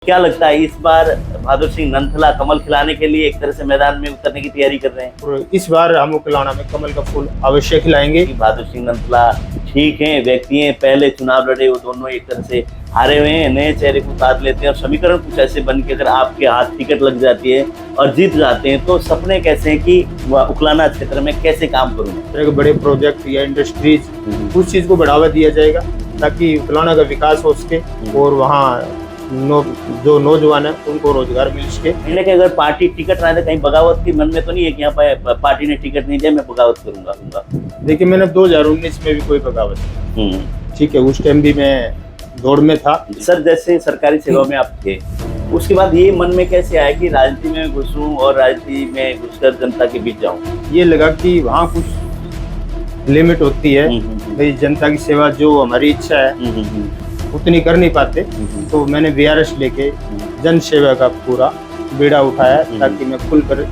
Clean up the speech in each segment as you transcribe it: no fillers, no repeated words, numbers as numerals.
क्या लगता है इस बार बहादुर सिंह नंथला कमल खिलाने के लिए एक तरह से मैदान में उतरने की तैयारी कर रहे हैं? और इस बार हम उकलाना में कमल का फूल अवश्य खिलाएंगे। कि बहादुर सिंह नंथला ठीक हैं, व्यक्ति हैं, पहले चुनाव लड़े, वो दोनों एक तरह से हारे हुए हैं, नए चेहरे को साथ लेते हैं और समीकरण कुछ ऐसे बन के अगर आपके हाथ टिकट लग जाती है और जीत जाते हैं तो सपने कैसे हैं कि उकलाना क्षेत्र में कैसे काम करूँ? बड़े प्रोजेक्ट या इंडस्ट्रीज उस चीज को बढ़ावा दिया जाएगा ताकि उकलाना का विकास हो सके और वहाँ जो नौजवान है उनको रोजगार मिल सके। लेकिन अगर पार्टी टिकट ना दे, कहीं बगावत की मन में तो नहीं है कि यहाँ पर पार्टी ने टिकट नहीं दिया मैं बगावत करूंगा? देखिए, मैंने 2019 में भी कोई बगावत नहीं, ठीक है, उस टाइम भी मैं दौड़ में था। सर, जैसे सरकारी सेवा में आप थे, उसके बाद ये मन में कैसे आया कि राजनीति में घुसूं और राजनीति में घुसकर जनता के बीच जाऊं? ये लगा कि वहाँ कुछ लिमिट होती है, भाई जनता की सेवा जो हमारी इच्छा है उतनी कर नहीं पाते, तो मैंने वीआरएस लेके जन सेवा का पूरा बीड़ा उठाया ताकि मैं खुलकर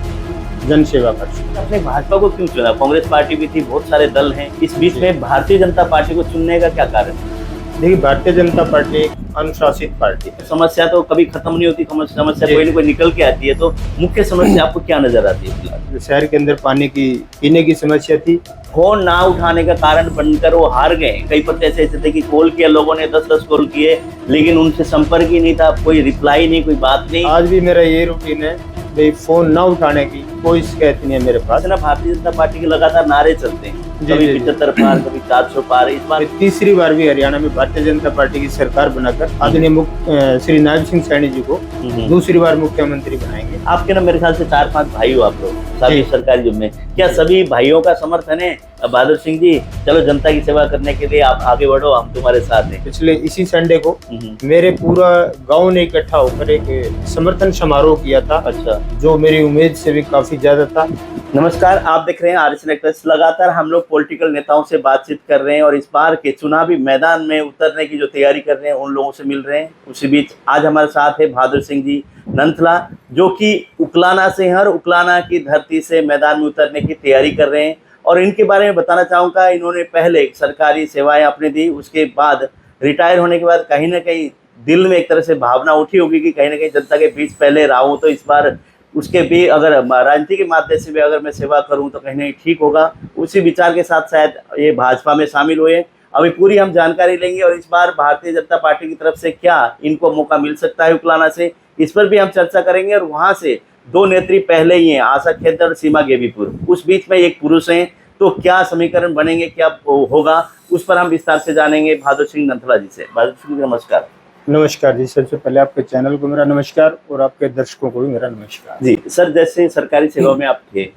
जन सेवा कर सकूं। आपने भाजपा को क्यों चुना? कांग्रेस पार्टी भी थी, बहुत सारे दल हैं, इस बीच में भारतीय जनता पार्टी को चुनने का क्या कारण है? देखिए, भारतीय जनता पार्टी एक अनुशासित पार्टी है। समस्या तो कभी खत्म नहीं होती, समस्या कोई ना कोई निकल के आती है, तो मुख्य समस्या आपको क्या नजर आती है? शहर के अंदर पानी की पीने की समस्या थी। फोन ना उठाने का कारण बनकर वो हार गए। कई पत्र ऐसे थे कि कॉल किया लोगों ने, 10-10 कॉल किए, लेकिन उनसे संपर्क ही नहीं था, कोई रिप्लाई नहीं, कोई बात नहीं। आज भी मेरा ये रूटीन है, भाई फोन ना उठाने की कोई शिकायत नहीं है मेरे पास। ना भारतीय जनता पार्टी के लगातार नारे चलते हैं, कभी 75 पार, कभी 400 पार। इस बार तीसरी बार भी हरियाणा में भारतीय जनता पार्टी की सरकार बनाकर आदरणीय श्री नायब सिंह सैनी जी को दूसरी बार मुख्यमंत्री बनाएंगे। आपके ना मेरे ख्याल से 4-5 भाई हो आप लोग सारी सरकारी जॉब में, क्या सभी भाइयों का समर्थन है बहादुर सिंह जी चलो जनता की सेवा करने के लिए आप आगे बढ़ो, हम तुम्हारे साथ हैं? पिछले इसी संडे को मेरे पूरा गांव ने इकट्ठा होकर एक समर्थन समारोह किया था। अच्छा, जो मेरी उम्मीद से भी काफी ज्यादा था। नमस्कार, आप देख रहे हैं आरएचएन एक्सप्रेस। लगातार हम लोग पॉलिटिकल नेताओं से बातचीत कर रहे हैं और इस बार के चुनावी मैदान में उतरने की जो तैयारी कर रहे हैं उन लोगों से मिल रहे हैं। उसी बीच आज हमारे साथ है बहादुर सिंह जी नंथला, जो कि उकलाना से हर उकलाना की धरती से मैदान में उतरने की तैयारी कर रहे हैं। और इनके बारे में बताना चाहूँगा, इन्होंने पहले सरकारी सेवाएं अपने दी, उसके बाद रिटायर होने के बाद कहीं ना कहीं दिल में एक तरह से भावना उठी होगी कि कहीं ना कहीं जनता के बीच पहले रहा हूँ, तो इस बार उसके भी अगर राजनीति के माध्यम से भी अगर मैं सेवा करूं तो कहीं ना कहीं ठीक होगा। उसी विचार के साथ शायद ये भाजपा में शामिल हुए। अभी पूरी हम जानकारी लेंगे और इस बार भारतीय जनता पार्टी की तरफ से क्या इनको मौका मिल सकता है उकलाना से, इस पर भी हम चर्चा करेंगे। और वहाँ से दो नेत्री पहले ही हैं, आशा खेदर और सीमा गेवीपुर, उस बीच में एक पुरुष हैं, तो क्या समीकरण बनेंगे, क्या होगा, उस पर हम विस्तार से जानेंगे बहादुर सिंह नंथला जी से। बहादुर सिंह, नमस्कार। नमस्कार जी, सबसे पहले आपके चैनल को मेरा नमस्कार और आपके दर्शकों को भी मेरा नमस्कार जी। सर, जैसे सरकारी सेवा में आप थे,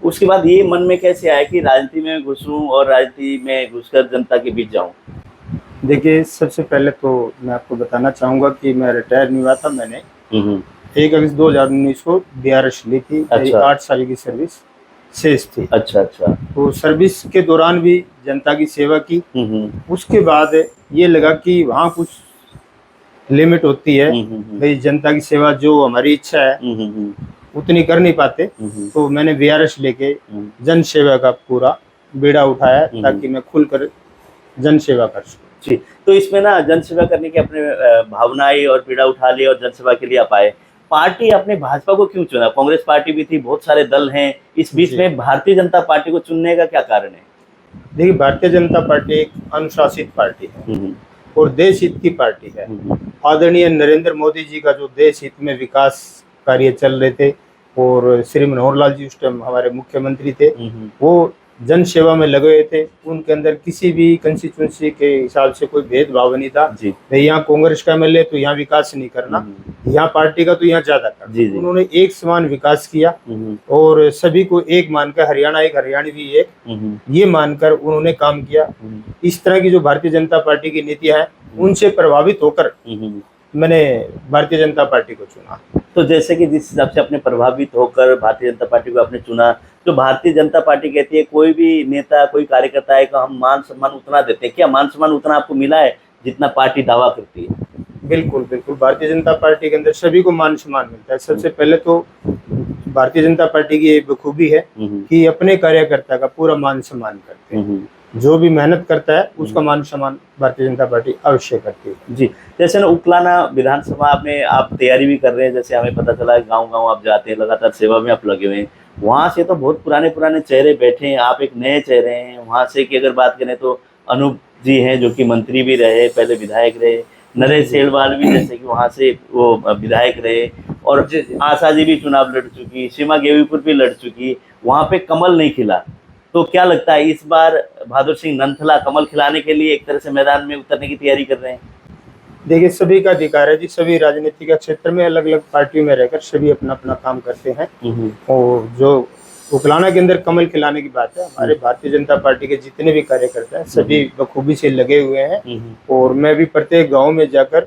उसके बाद ये मन में कैसे आया कि राजनीति में घुसूं और राजनीति में घुसकर जनता के बीच जाऊं? देखिए, सबसे पहले तो मैं आपको बताना चाहूंगा कि मैं रिटायर नहीं हुआ था। मैंने 1 अगस्त 2019 को बीआरएस ली थी। अच्छा। 8 साल की सर्विस शेष थी। अच्छा। तो सर्विस के दौरान भी जनता की सेवा की। उसके बाद ये लगा कि वहाँ कुछ लिमिट होती है, भाई जनता की सेवा जो हमारी इच्छा है उतनी कर नहीं पाते, तो मैंने वीआरएस लेके जन सेवा का पूरा बीड़ा उठाया ताकि मैं खुलकर जन सेवा कर सकूं। जी, तो इसमें ना जन सेवा करने की अपने भावनाएं और बीड़ा उठा लिए और जन सेवा के लिए आप आए। पार्टी आपने भाजपा को क्यों चुना? कांग्रेस पार्टी भी थी, बहुत सारे दल हैं, इस बीच में भारतीय जनता पार्टी को चुनने का क्या कारण है? देखिए, भारतीय जनता पार्टी एक अनुशासित पार्टी है और देश हित की पार्टी है। आदरणीय नरेंद्र मोदी जी का जो देश हित में विकास कार्य चल रहे थे और श्री मनोहर लाल जी उस टाइम हमारे मुख्यमंत्री थे, वो जन सेवा में लगे हुए थे। उनके अंदर किसी भी कंस्टिट्यूंसी के हिसाब से कोई भेदभाव नहीं था। यहाँ कांग्रेस का एमएलए तो यहाँ विकास नहीं करना, यहाँ पार्टी का तो यहाँ ज्यादा करना। उन्होंने एक समान विकास किया और सभी को एक मानकर, हरियाणा एक, हरियाणवी एक, ये मानकर उन्होंने काम किया। इस तरह की जो भारतीय जनता पार्टी की नीतियां हैं उनसे प्रभावित होकर मैंने भारतीय जनता पार्टी को चुना। तो जैसे कि जिस हिसाब से अपने प्रभावित होकर भारतीय जनता पार्टी को आपने चुना, तो भारतीय जनता पार्टी कहती है कोई भी नेता, कोई कार्यकर्ता है का हम मान सम्मान उतना देते हैं, क्या मान सम्मान उतना आपको मिला है जितना पार्टी दावा करती है? बिल्कुल बिल्कुल, भारतीय जनता पार्टी के अंदर सभी को मान सम्मान मिलता है। सबसे पहले तो भारतीय जनता पार्टी की ये बखूबी है कि अपने कार्यकर्ता का पूरा मान सम्मान करते हैं। जो भी मेहनत करता है उसका मान सम्मान भारतीय जनता पार्टी अवश्य करती है। जी, जैसे ना उकलाना विधानसभा में आप तैयारी भी कर रहे हैं, जैसे हमें पता चला है गांव-गांव आप जाते हैं, लगातार सेवा में आप लगे हुए हैं। वहाँ से तो बहुत पुराने-पुराने चेहरे बैठे हैं, आप एक नए चेहरे हैं। वहाँ से की अगर बात करें तो अनूप जी हैं जो कि मंत्री भी रहे, पहले विधायक रहे। नरेश सेठवाल भी जैसे कि वहाँ से वो विधायक रहे और आशा जी भी चुनाव लड़ चुकी, सीमा गेवीपुर भी लड़ चुकी। वहाँ पे कमल नहीं खिला। तो क्या लगता है इस बार बहादुर सिंह नंथला कमल खिलाने के लिए एक तरह से मैदान में उतरने की तैयारी कर रहे हैं? देखिए, सभी का अधिकार है जी, सभी राजनीतिक क्षेत्र में अलग अलग पार्टियों में रहकर सभी अपना अपना काम करते हैं। और जो उकलाना के अंदर कमल खिलाने की बात है, हमारे भारतीय जनता पार्टी के जितने भी कार्यकर्ता हैं सभी बखूबी से लगे हुए हैं। और मैं भी प्रत्येक गांव में जाकर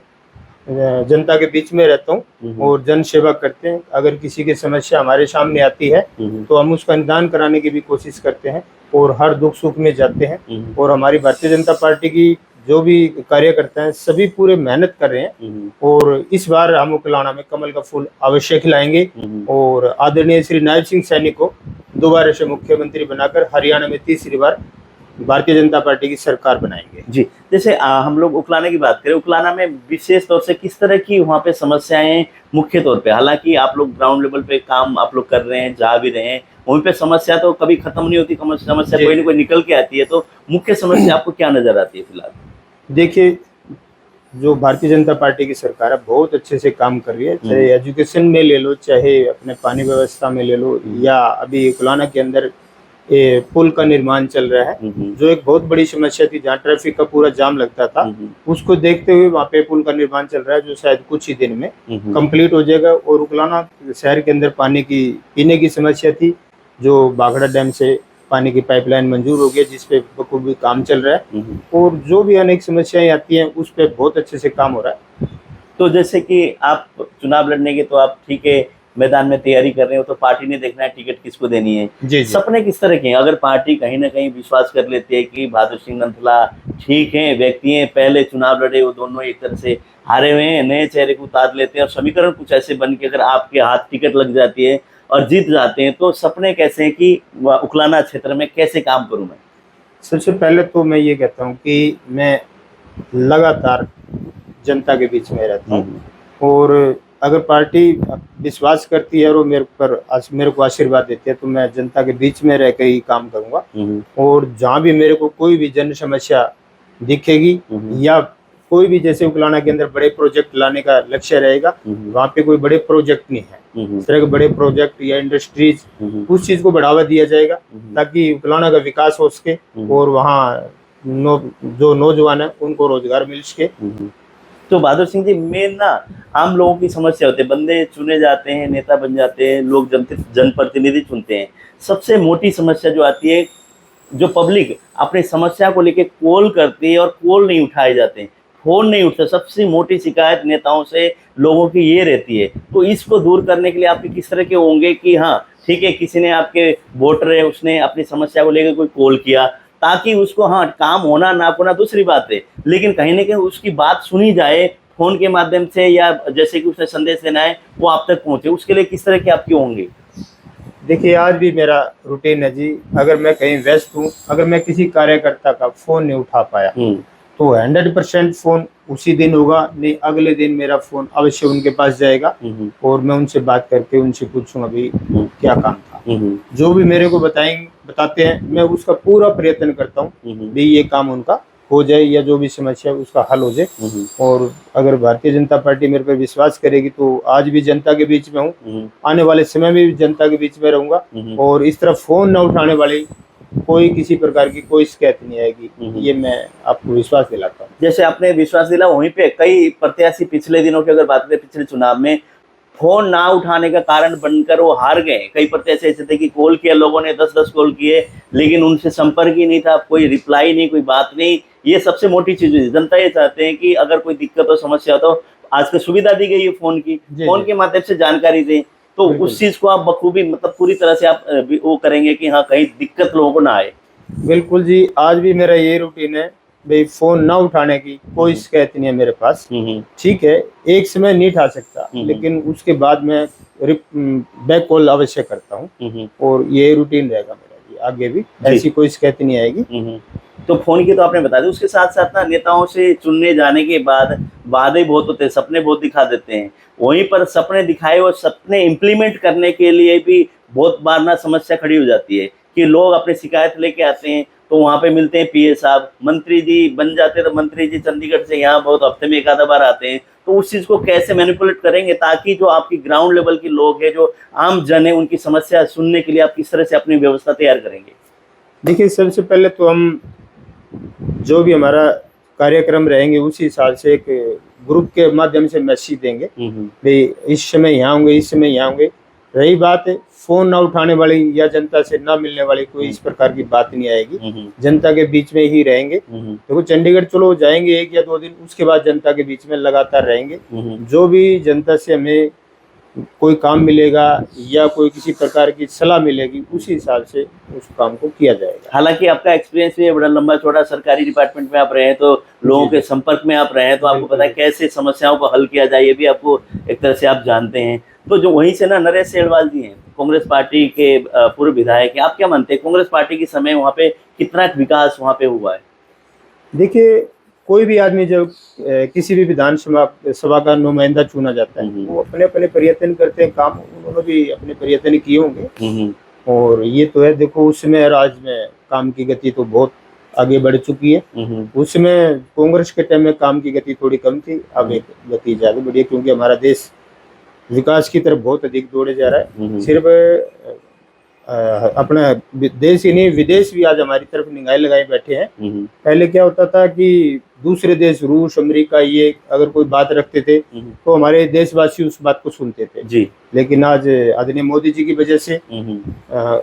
जनता के बीच में रहता हूँ और जन सेवा करते हैं। अगर किसी की समस्या हमारे सामने आती है तो हम उसका निदान कराने की भी कोशिश करते हैं और हर दुख सुख में जाते हैं। और हमारी भारतीय जनता पार्टी की जो भी कार्यकर्ता हैं सभी पूरे मेहनत कर रहे हैं और इस बार हम उकलाना में कमल का फूल अवश्य खिलाएंगे और आदरणीय श्री नायब सिंह सैनी को दोबारा से मुख्यमंत्री बनाकर हरियाणा में तीसरी बार भारतीय जनता पार्टी की सरकार बनाएंगे। जी, जैसे हम लोग उकलाना की बात करें, उकलाना में विशेष तौर से किस तरह की वहाँ पे समस्याएं मुख्य तौर पे, हालांकि आप लोग ग्राउंड लेवल पे काम आप लोग कर रहे हैं, जा भी रहे हैं, वहीं पे समस्या तो कभी खत्म नहीं होती, समस्या कोई ना कोई निकल के आती है। तो मुख्य समस्या आपको क्या नजर आती है फिलहाल? देखिए, जो भारतीय जनता पार्टी की सरकार है बहुत अच्छे से काम कर रही है, चाहे एजुकेशन में ले लो, चाहे अपने पानी व्यवस्था में ले लो, या अभी उकलाना के अंदर पुल का निर्माण चल रहा है जो एक बहुत बड़ी समस्या थी, जहाँ ट्रैफिक का पूरा जाम लगता था। उसको देखते हुए वहाँ पे पुल का निर्माण चल रहा है जो शायद कुछ ही दिन में कंप्लीट हो जाएगा। और उकलाना शहर के अंदर पानी की पीने की समस्या थी, जो बाघड़ा डैम से पानी की पाइपलाइन मंजूर हो गई जिसपे बखूबी काम चल रहा है। और जो भी अनेक समस्याएं आती हैं उस पर बहुत अच्छे से काम हो रहा है। तो जैसे कि आप चुनाव लड़ने के तो आप ठीक है मैदान में तैयारी कर रहे हो, तो पार्टी ने देखना है टिकट किसको देनी है। जी। सपने किस तरह के हैं? अगर पार्टी कहीं ना कहीं विश्वास कर लेती है कि बहादुर सिंह नंथला ठीक है व्यक्ति हैं, पहले चुनाव लड़े वो दोनों एक तरह से हारे हुए हैं, नए चेहरे को उतार लेते हैं और समीकरण कुछ ऐसे बन के अगर आपके हाथ टिकट लग जाती है और जीत जाते हैं, तो सपने कैसे हैं कि उकलाना क्षेत्र में कैसे काम करूं मैं? सबसे पहले तो मैं ये कहता हूँ कि मैं लगातार जनता के बीच में रहता हूँ और अगर पार्टी विश्वास करती है और मेरे को आशीर्वाद देती है तो मैं जनता के बीच में रहकर ही काम करूंगा। और जहाँ भी मेरे को कोई भी जन समस्या दिखेगी या कोई भी, जैसे उकलाना के अंदर बड़े प्रोजेक्ट लाने का लक्ष्य रहेगा, वहाँ पे कोई बड़े प्रोजेक्ट नहीं है, इस तरह के बड़े प्रोजेक्ट या इंडस्ट्रीज, उस चीज को बढ़ावा दिया जाएगा ताकि उकलाना का विकास हो सके और वहाँ जो नौजवान है उनको रोजगार मिल सके। तो बहादुर सिंह जी, मेन ना आम लोगों की समस्या होती है, बंदे चुने जाते हैं, नेता बन जाते हैं, लोग जनप्रतिनिधि चुनते हैं, सबसे मोटी समस्या जो आती है, जो पब्लिक अपनी समस्या को लेके कॉल करती है और कॉल नहीं उठाए जाते हैं, फोन नहीं उठता, सबसे मोटी शिकायत नेताओं से लोगों की ये रहती है। तो इसको दूर करने के लिए आपके किस तरह के होंगे कि हाँ ठीक है, किसी ने आपके वोटर है उसने अपनी समस्या को लेकर कोई कॉल किया, ताकि उसको, हाँ काम होना ना होना दूसरी बात है, लेकिन कहीं ना कहीं उसकी बात सुनी जाए फोन के माध्यम से या जैसे कि उसने संदेश देना है वो आप तक पहुंचे, उसके लिए किस तरह के आपके होंगे? देखिए, आज भी मेरा रूटीन है जी, अगर मैं कहीं व्यस्त हूँ, अगर मैं किसी कार्यकर्ता का फोन नहीं उठा पाया तो 100% फोन उसी दिन होगा, नहीं अगले दिन मेरा फोन अवश्य उनके पास जाएगा और मैं उनसे बात करके उनसे पूछूंगा अभी क्या काम था। जो भी मेरे को बताते हैं मैं उसका पूरा प्रयत्न करता हूँ भी ये काम उनका हो जाए या जो भी समस्या है उसका हल हो जाए। और अगर भारतीय जनता पार्टी मेरे पर विश्वास करेगी तो आज भी जनता के बीच में हूँ, आने वाले समय में भी जनता के बीच में रहूंगा और इस तरह फोन न उठाने वाली कोई किसी प्रकार की कोई शिकायत नहीं आएगी, ये मैं आपको विश्वास दिलाता हूँ। जैसे आपने विश्वास दिला, वहीं पे कई प्रत्याशी पिछले दिनों की अगर बात करें, पिछले चुनाव में फोन ना उठाने का कारण बनकर वो हार गए। कई प्रत्याशी ऐसे थे कि कॉल किया लोगों ने, 10-10 कॉल किए, लेकिन उनसे संपर्क ही नहीं था, कोई रिप्लाई नहीं, कोई बात नहीं। ये सबसे मोटी चीज है। जनता ये चाहते हैं कि अगर कोई दिक्कत हो, समस्या हो, तो आजकल सुविधा दी गई है फोन की, फोन के माध्यम से जानकारी दें, तो उस चीज को आप बखूबी मतलब पूरी तरह से आप वो करेंगे कि हाँ कहीं दिक्कत लोगों को ना आए। बिल्कुल जी, आज भी मेरा ये रूटीन है भाई, फोन ना उठाने की कोई शिकायत नहीं है मेरे पास। ठीक है, एक समय नहीं उठा सकता लेकिन उसके बाद मैं बैक कॉल अवश्य करता हूँ और ये रूटीन रहेगा मेरा जी, आगे भी ऐसी कोई शिकायत नहीं आएगी। तो फोन की तो आपने बता दी, उसके साथ साथ ना नेताओं से चुनने जाने के बाद वादे बहुत होते हैं, सपने बहुत दिखा देते हैं, वहीं पर सपने दिखाए और सपने इम्प्लीमेंट करने के लिए भी बहुत बार ना समस्या खड़ी हो जाती है कि लोग अपनी शिकायत लेके आते हैं तो वहाँ पे मिलते हैं पीए साहब, मंत्री जी बन जाते हैं तो मंत्री जी चंडीगढ़ से यहाँ बहुत हफ्ते में एक आधा बार आते हैं, तो उस चीज़ को कैसे मैनिपुलेट करेंगे ताकि जो आपकी ग्राउंड लेवल के लोग हैं, जो आम जन है, उनकी समस्या सुनने के लिए आप किस तरह से अपनी व्यवस्था तैयार करेंगे? देखिए, सबसे पहले तो हम जो भी हमारा कार्यक्रम रहेंगे उसी हिसाब से एक ग्रुप के माध्यम से मैसेज देंगे, भाई इस समय यहाँ होंगे, इस समय यहाँ होंगे। रही बात फोन ना उठाने वाली या जनता से ना मिलने वाली, कोई इस प्रकार की बात नहीं आएगी, जनता के बीच में ही रहेंगे। देखो, चंडीगढ़ चलो जाएंगे 1 या 2 दिन, उसके बाद जनता के बीच में लगातार रहेंगे। जो भी जनता से हमें कोई काम मिलेगा या कोई किसी प्रकार की सलाह मिलेगी, उसी हिसाब से उस काम को किया जाएगा। हालांकि आपका एक्सपीरियंस भी है बड़ा लंबा चौड़ा, सरकारी डिपार्टमेंट में आप रहे हैं, तो लोगों के संपर्क में आप रहे हैं, तो आपको पता है कैसे समस्याओं को हल किया जाए, ये भी आपको एक तरह से आप जानते हैं। तो जो वहीं से ना नरेश सेठवाल जी हैं, कांग्रेस पार्टी के पूर्व विधायक हैं, आप क्या मानते हैं कांग्रेस पार्टी के समय वहाँ पे कितना विकास वहाँ पे हुआ है? देखिए, कोई भी आदमी जब किसी भी सभा का नुमाइंदा चुना जाता है, वो अपने अपने प्रयत्न करते हैं, काम उन्होंने भी अपने प्रयत्न किए होंगे। और ये तो है, देखो उसमें राज्य में काम की गति तो बहुत आगे बढ़ चुकी है। उसमें कांग्रेस के टाइम में काम की गति थोड़ी कम थी, अब एक गति ज्यादा बढ़ी है, क्योंकि हमारा देश विकास की तरफ बहुत अधिक दौड़े जा रहा है। सिर्फ अपना देश ही नहीं, विदेश भी आज हमारी तरफ निगाह लगाए बैठे हैं। पहले क्या होता था कि दूसरे देश, रूस, अमेरिका, ये अगर कोई बात रखते थे तो हमारे देशवासी उस बात को सुनते थे जी। लेकिन आज आदरणीय मोदी जी की वजह से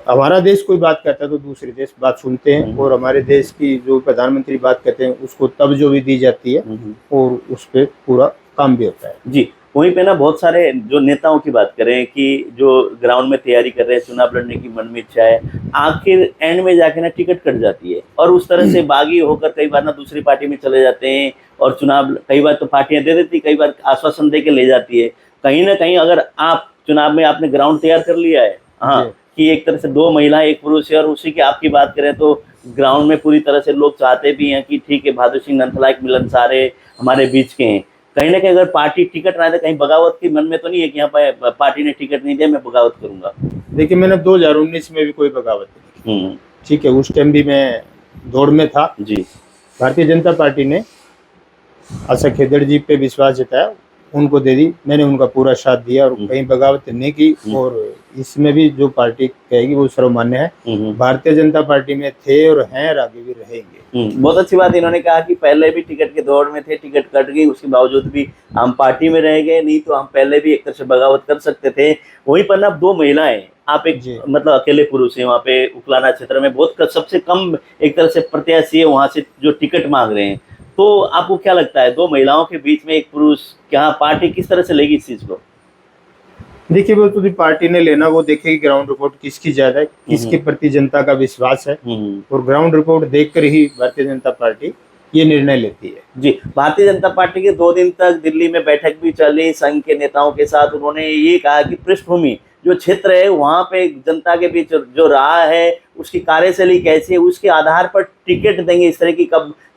हमारा देश कोई बात करता है तो दूसरे देश बात सुनते हैं, और हमारे देश की जो प्रधानमंत्री बात कहते हैं उसको तवज्जो भी दी जाती है, और उस पर पूरा काम भी होता है जी। वहीं पे ना बहुत सारे जो नेताओं की बात करें कि जो ग्राउंड में तैयारी कर रहे हैं, चुनाव लड़ने की मन में इच्छा है, आखिर एंड में जाके ना टिकट कट जाती है और उस तरह से बागी होकर कई बार ना दूसरी पार्टी में चले जाते हैं, और चुनाव कई बार तो पार्टियां दे देती, कई बार आश्वासन दे के ले जाती है। कहीं ना कहीं अगर आप चुनाव में आपने ग्राउंड तैयार कर लिया है, हाँ, कि एक तरह से 2 महिला 1 पुरुष है, और उसी की आपकी बात करें तो ग्राउंड में पूरी तरह से लोग चाहते भी हैं कि ठीक है बहादुर सिंह नंथलाइक मिलनसारे हमारे बीच के हैं, कहीं ना कहीं अगर पार्टी टिकट ना दे, कहीं बगावत की मन में तो नहीं है कि यहाँ पर पार्टी ने टिकट नहीं दिया मैं बगावत करूंगा? देखिए, मैंने 2019 में भी कोई बगावत नहीं, ठीक है, उस टाइम भी मैं दौड़ में था जी। भारतीय जनता पार्टी ने आशा खेदड़ जी पे विश्वास जताया, उनको दे दी, मैंने उनका पूरा साथ दिया और कहीं बगावत नहीं की। और इसमें भी जो पार्टी कहेगी वो सर्वमान्य है। भारतीय जनता पार्टी में थे और हैं और आगे भी रहेंगे। बहुत अच्छी बात इन्होंने कहा कि पहले भी टिकट के दौड़ में थे, टिकट कट गई, उसके बावजूद भी हम पार्टी में रह गए, नहीं तो हम पहले भी एक तरह से बगावत कर सकते थे। वहीं पर ना 2 महिलाएं, आप एक मतलब अकेले पुरुष हैं, वहाँ पे उकलाना क्षेत्र में बहुत सबसे कम एक तरह से प्रत्याशी है वहाँ से जो टिकट मांग रहे हैं, तो आपको क्या लगता है 2 महिलाओं के बीच में 1 पुरुष, क्या पार्टी किस तरह से लेगी इस चीज को? देखिए, वो तो पार्टी ने लेना, वो देखेगी ग्राउंड रिपोर्ट किसकी ज्यादा है, किसके प्रति जनता का विश्वास है, और ग्राउंड रिपोर्ट देखकर ही भारतीय जनता पार्टी ये निर्णय लेती है जी। भारतीय जनता पार्टी के 2 दिन तक दिल्ली में बैठक भी चली संघ के नेताओं के साथ, उन्होंने ये कहा कि पृष्ठभूमि जो क्षेत्र है वहाँ पे जनता के बीच जो रहा है उसकी कार्यशैली कैसी है, उसके आधार पर टिकट देंगे, इस तरह की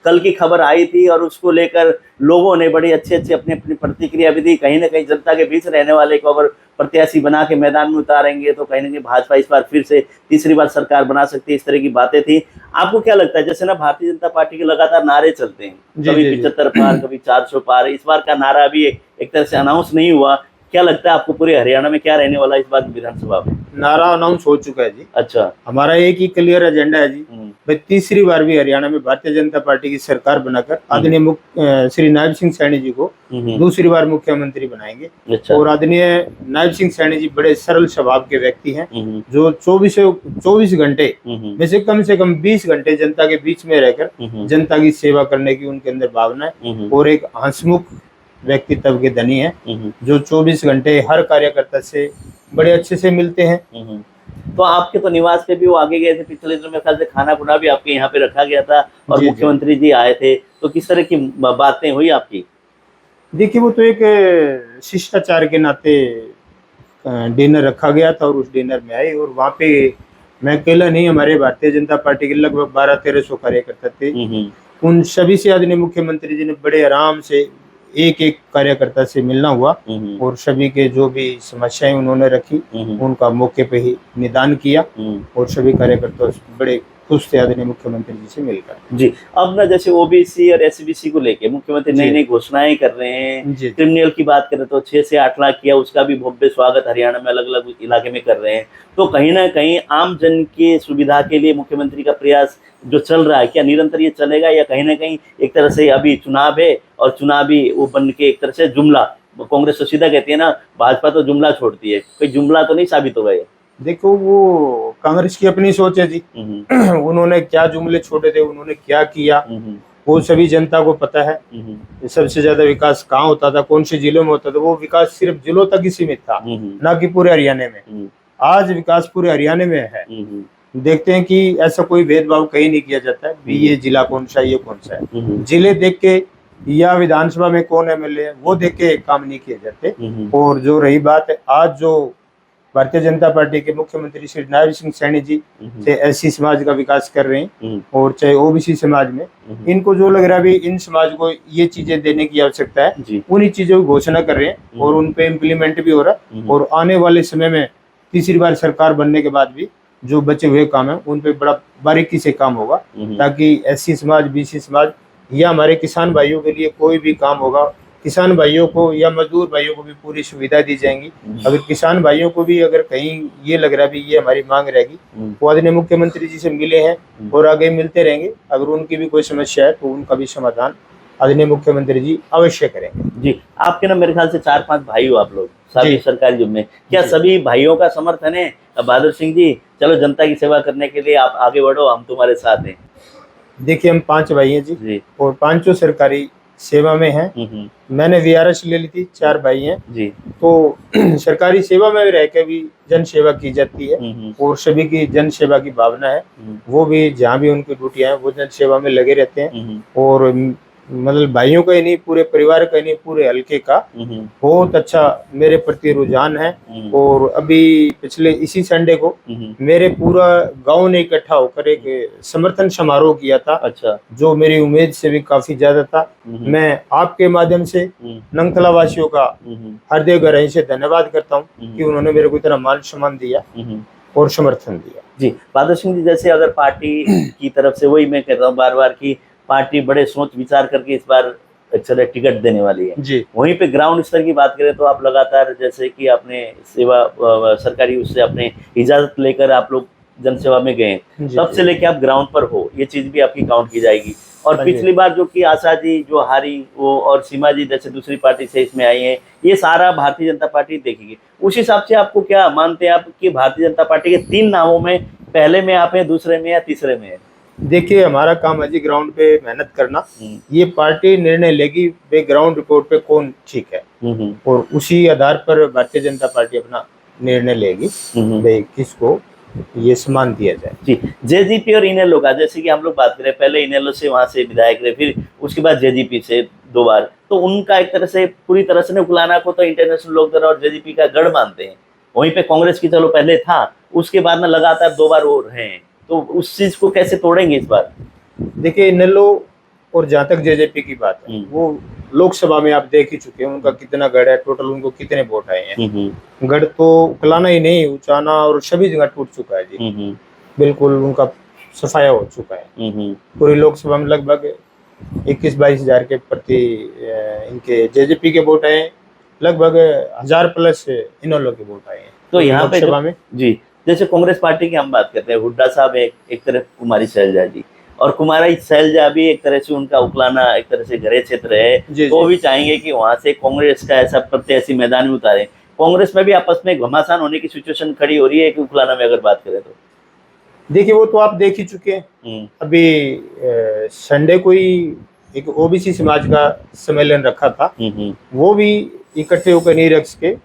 कल की खबर आई थी, और उसको लेकर लोगों ने बड़ी अच्छी अपनी अपनी प्रतिक्रिया भी दी। कहीं ना कहीं जनता के बीच रहने वाले को अगर प्रत्याशी बना के मैदान में उतारेंगे तो कहीं ना कहीं भाजपा इस बार फिर से तीसरी बार सरकार बना सकती है, इस तरह की बातें थी। आपको क्या लगता है, जैसे ना भारतीय जनता पार्टी के लगातार नारे चलते हैं, कभी 75 पार, कभी 400 पार, इस बार का नारा अभी एक तरह से अनाउंस नहीं हुआ, क्या लगता है आपको पूरे हरियाणा में क्या रहने वाला है इस बार विधानसभा में? नारा अनाउंस हो चुका है जी। अच्छा, हमारा एक ही क्लियर एजेंडा है जी, भाई तीसरी बार भी हरियाणा में भारतीय जनता पार्टी की सरकार बनाकर आदरणीय श्री नायब सिंह सैनी जी को दूसरी बार मुख्यमंत्री बनाएंगे। अच्छा। और आदरणीय नायब सिंह सैनी जी बड़े सरल स्वभाव के व्यक्ति हैं, जो 24 घंटे में से कम 20 घंटे जनता के बीच में रहकर जनता की सेवा करने की उनके अंदर भावना है, और एक हंसमुख व्यक्तित्व के धनी है, जो 24 घंटे हर कार्यकर्ता से बड़े अच्छे से मिलते हैं। तो आपके तो निवास पे भी वो आगे गए थे पिछले दिनों, मेरे ख्याल से खाना खुना भी आपके यहाँ पे रखा गया था, और मुख्यमंत्री जी आए थे, तो किस तरह की बातें हुई आपकी? देखिए, वो तो एक शिष्टाचार के नाते डिनर रखा गया था, और उस डिनर में आए, और वहाँ पे मैं अकेला नहीं, हमारे भारतीय जनता पार्टी के लगभग 1200-1300 कार्यकर्ता थे। हम्म, उन सभी से आदरणीय मुख्यमंत्री जी ने बड़े आराम से एक एक कार्यकर्ता से मिलना हुआ और सभी के जो भी समस्याएं उन्होंने रखी उनका मौके पे ही निदान किया और सभी कार्यकर्ता बड़े खुश थे आदरणीय मुख्यमंत्री जी से मिलकर। जी। अब ना जैसे ओबीसी और एसबीसी को लेके मुख्यमंत्री नई जी। नई घोषणाएं कर रहे हैं। जी। क्रिमिनल की बात करें तो 6 से 8 लाख किया, उसका भी भव्य स्वागत हरियाणा में अलग अलग इलाके में कर रहे हैं। तो कहीं ना कहीं आम जन की सुविधा के लिए मुख्यमंत्री का प्रयास जो चल रहा है, क्या निरंतर ये चलेगा या कहीं ना कहीं एक तरह से अभी चुनाव है और चुनावी वो बन के एक तरह से जुमला, कांग्रेस तो सीधा कहती है ना भाजपा तो जुमला छोड़ती है, कोई जुमला तो नहीं साबित होगा ये? देखो, वो कांग्रेस की अपनी सोच है जी। उन्होंने क्या जुमले छोड़े थे, उन्होंने क्या किया, वो सभी जनता को पता है। सबसे ज्यादा विकास कहाँ होता था, कौन से जिलों में होता था, वो विकास सिर्फ जिलों तक ही सीमित था, ना कि पूरे हरियाणा में। आज विकास पूरे हरियाणा में है। देखते हैं कि ऐसा कोई भेदभाव कहीं नहीं किया जाता है भी ये जिला कौन सा है, ये कौन सा है। जिले देख के या विधानसभा में कौन एमएलए है वो देख के काम नहीं किए जाते। और जो रही बात है, आज जो भारतीय जनता पार्टी के मुख्यमंत्री श्री नायब सिंह सैनी जी चाहे एससी समाज का विकास कर रहे हैं और चाहे ओबीसी समाज में, इनको जो लग रहा है भी इन समाज को ये चीजें देने की आवश्यकता है, उन्हीं चीजों की घोषणा कर रहे हैं और उन पे इम्प्लीमेंट भी हो रहा है। और आने वाले समय में तीसरी बार सरकार बनने के बाद भी जो बचे हुए काम है उन पे बड़ा बारीकी से काम होगा, ताकि एससी समाज, बीसी समाज या हमारे किसान भाइयों के लिए कोई भी काम होगा, किसान भाइयों को या मजदूर भाइयों को भी पूरी सुविधा दी जाएंगी। अगर किसान भाइयों को भी अगर कहीं ये लग रहा है भी ये हमारी मांग रहेगी, वो आदरणीय मुख्यमंत्री जी से मिले हैं और आगे मिलते रहेंगे। अगर उनकी भी कोई समस्या है तो उनका भी समाधान आदरणीय मुख्यमंत्री जी अवश्य करेंगे। जी। आपके ना मेरे ख्याल से 4-5 भाई हो आप लोग सभी सरकारी जॉब में, क्या सभी भाइयों का समर्थन है बहादुर सिंह जी, चलो जनता की सेवा करने के लिए आप आगे बढ़ो, हम तुम्हारे साथ हैं? देखिए, हम 5 भाई हैं जी और 5 सरकारी सेवा में हैं। मैंने वीआरएस ले ली थी, 4 भाई हैं जी। तो सरकारी सेवा में रह के भी जन सेवा की जाती है और सभी की जन सेवा की भावना है। वो भी जहाँ भी उनकी ड्यूटियां हैं वो जन सेवा में लगे रहते हैं। और मतलब भाइयों का ही नहीं, पूरे परिवार का ही नहीं, पूरे हल्के का बहुत अच्छा मेरे प्रति रुझान है। और अभी पिछले इसी संडे को मेरे पूरा गांव ने इकट्ठा होकर एक समर्थन समारोह किया था। अच्छा। जो मेरी उम्मीद से भी काफी ज्यादा था। मैं आपके माध्यम से नंगतला वासियों का हृदय गहराई से धन्यवाद करता हूँ कि उन्होंने मेरे को इतना मान सम्मान दिया और समर्थन दिया। जी। बहादुर सिंह जी, जैसे अगर पार्टी की तरफ से, वही मैं कहता हूँ बार बार की पार्टी बड़े सोच विचार करके इस बार चले टिकट देने वाली है जी। वहीं पे ग्राउंड स्तर की बात करें तो आप लगातार, जैसे कि आपने सेवा सरकारी उससे अपने इजाजत लेकर आप लोग जनसेवा में गए, तब से लेके आप ग्राउंड पर हो, ये चीज भी आपकी काउंट की जाएगी। और पिछली बार जो कि आशा जी जो हारी वो और सीमा जी जैसे दूसरी पार्टी से इसमें आई हैं, ये सारा भारतीय जनता पार्टी देखेगी। उस हिसाब से आपको क्या मानते हैं आप कि भारतीय जनता पार्टी के 3 नामों में पहले में आप हैं, दूसरे में या तीसरे में है? देखिए, हमारा काम है जी ग्राउंड पे मेहनत करना। ये पार्टी निर्णय लेगी वे ग्राउंड रिपोर्ट पे कौन ठीक है और उसी आधार पर भारतीय जनता पार्टी अपना निर्णय लेगी वे किसको ये सम्मान दिया जाए। जी। जेजीपी और इनेलो का, जैसे कि हम लोग बात करें, पहले इनेलो से वहां से विधायक रहे, फिर उसके बाद जेजीपी से 2 बार, तो उनका एक तरह से पूरी तरह से उकलाना को तो इंटरनेशनल लोकदल और जेजीपी का गढ़ मानते हैं। वहीं पे कांग्रेस की चलो पहले था, उसके बाद में लगातार 2 बार वो रहे हैं, तो उस चीज को कैसे तोड़ेंगे इस बार? देखिए, इनेलो और जहाँ तक जेजेपी की बात है, वो लोकसभा में आप देख ही चुके हैं उनका कितना गढ़ है, टोटल उनको कितने वोट आए हैं। गढ़ तो उकलाना ही नहीं, उचाना और सभी जगह टूट चुका है जी। बिल्कुल उनका सफाया हो चुका है। पूरी लोकसभा में लगभग 21-22 हजार के प्रति इनके जेजेपी के वोट आए, लगभग 1000 प्लस इनेलो के वोट आए हैं। तो यहाँ पे में जी, जैसे कांग्रेस पार्टी की हम बात करते हैं, हुड्डा साहब एक तरफ कुमारी शैलजा जी, और कुमारी शैलजा भी एक तरह से उनका उकलाना एक तरह से घरे क्षेत्र है, तो भी चाहेंगे कि वहां से कांग्रेस का ऐसा प्रत्याशी मैदान में उतारे। कांग्रेस में भी आपस में घमासान होने की सिचुएशन खड़ी हो रही है कि उकलाना में अगर बात करें तो? देखिए, वो तो आप देख ही चुके हैं। अभी संडे को ही एक ओबीसी समाज का सम्मेलन रखा था, वो भी इकट्ठे होकर नहीं रख सके।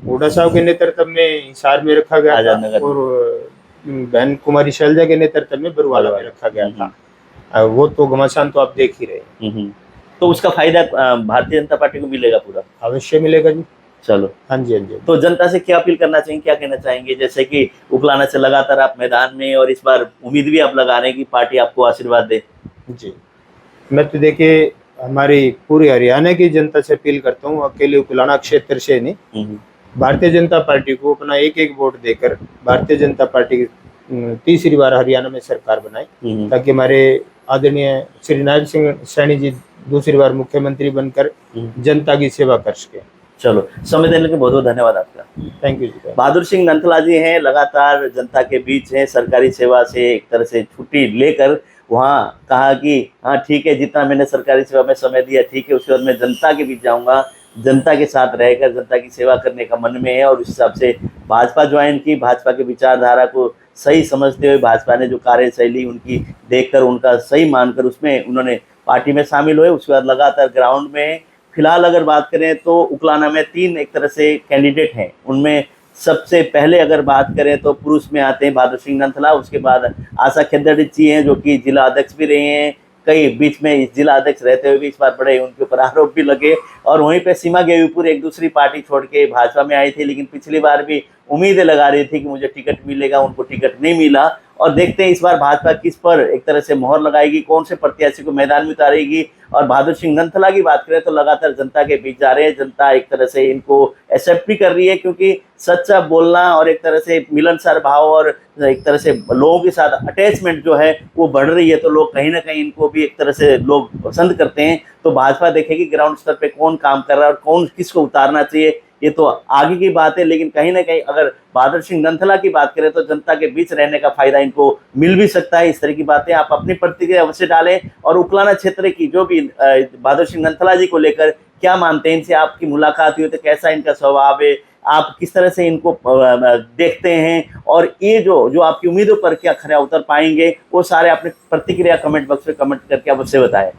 हुड्डा साहब के नेतृत्व में हिसार में रखा गया था और बहन कुमारी शैलजा के नेतृत्व में बरुवाला में रखा गया था। वो तो घमासान तो आप देख ही रहे हैं। तो उसका फायदा भारतीय जनता पार्टी को मिलेगा पूरा? अवश्य मिलेगा जी। चलो, हाँ जी, हाँ जी। तो जनता से क्या अपील करना चाहिए, क्या कहना चाहेंगे? जैसे कि उकलाना से लगातार आप मैदान में, और इस बार उम्मीद भी आप लगा रहे हैं कि पार्टी आपको आशीर्वाद दे। जी, मैं तो देखिए हमारी पूरी हरियाणा की जनता से अपील करता हूँ, अकेले उकलाना क्षेत्र से नहीं, हम्म, भारतीय जनता पार्टी को अपना एक एक वोट देकर भारतीय जनता पार्टी तीसरी बार हरियाणा में सरकार बनाए, हम्म, ताकि हमारे आदरणीय श्री नारायण सिंह सैनी जी दूसरी बार मुख्यमंत्री बनकर जनता की सेवा कर सके। चलो, समय देने के बहुत बहुत धन्यवाद आपका। थैंक यू जी। बहादुर सिंह नंथला जी हैं, लगातार जनता के बीच हैं, सरकारी सेवा से एक तरह से छुट्टी लेकर वहाँ कहा कि हाँ ठीक है, जितना मैंने सरकारी सेवा में समय दिया ठीक है, उसके बाद मैं जनता के बीच जाऊँगा, जनता के साथ रहकर जनता की सेवा करने का मन में है। और उस हिसाब से भाजपा ज्वाइन की, भाजपा की विचारधारा को सही समझते हुए, भाजपा ने जो कार्यशैली उनकी देखकर, उनका सही मानकर उसमें उन्होंने पार्टी में शामिल हुए। उसके बाद लगातार ग्राउंड में, फिलहाल अगर बात करें तो उकलाना में 3 एक तरह से कैंडिडेट हैं। उनमें सबसे पहले अगर बात करें तो पुरुष में आते हैं बहादुर सिंह नंथला, उसके बाद आशा खेदड़ जी हैं जो कि जिला अध्यक्ष भी रहे हैं, कई बीच में जिला अध्यक्ष रहते हुए भी इस बार बड़े उनके ऊपर आरोप भी लगे। और वहीं पे सीमा गेवीपुर एक दूसरी पार्टी छोड़ के भाजपा में आई थी, लेकिन पिछली बार भी उम्मीदें लगा रही थी कि मुझे टिकट मिलेगा, उनको टिकट नहीं मिला। और देखते हैं इस बार भाजपा किस पर एक तरह से मोहर लगाएगी, कौन से प्रत्याशी को मैदान में उतारेगी। और बहादुर सिंह नंथला की बात करें तो लगातार जनता के बीच जा रहे हैं, जनता एक तरह से इनको एक्सेप्ट भी कर रही है, क्योंकि सच्चा बोलना और एक तरह से मिलनसार भाव और एक तरह से लोगों के साथ अटैचमेंट जो है वो बढ़ रही है, तो लोग कहीं ना कहीं इनको भी एक तरह से लोग पसंद करते हैं। तो भाजपा देखेगी ग्राउंड स्तर पे कौन काम कर रहा है और कौन किसको उतारना चाहिए, ये तो आगे की बात है। लेकिन कहीं ना कहीं अगर बहादुर सिंह नंथला की बात करें तो जनता के बीच रहने का फायदा इनको मिल भी सकता है। इस तरह की बातें आप अपनी प्रतिक्रिया अवश्य डालें। और उकलाना क्षेत्र की जो भी बहादुर सिंह नंथला जी को लेकर क्या मानते हैं, इनसे आपकी मुलाकात हुई तो कैसा इनका स्वभाव है, आप किस तरह से इनको देखते हैं, और ये जो आपकी उम्मीदों पर क्या खरा उतर पाएंगे, वो सारे अपने प्रतिक्रिया कमेंट बॉक्स में कमेंट करके अवश्य बताएं।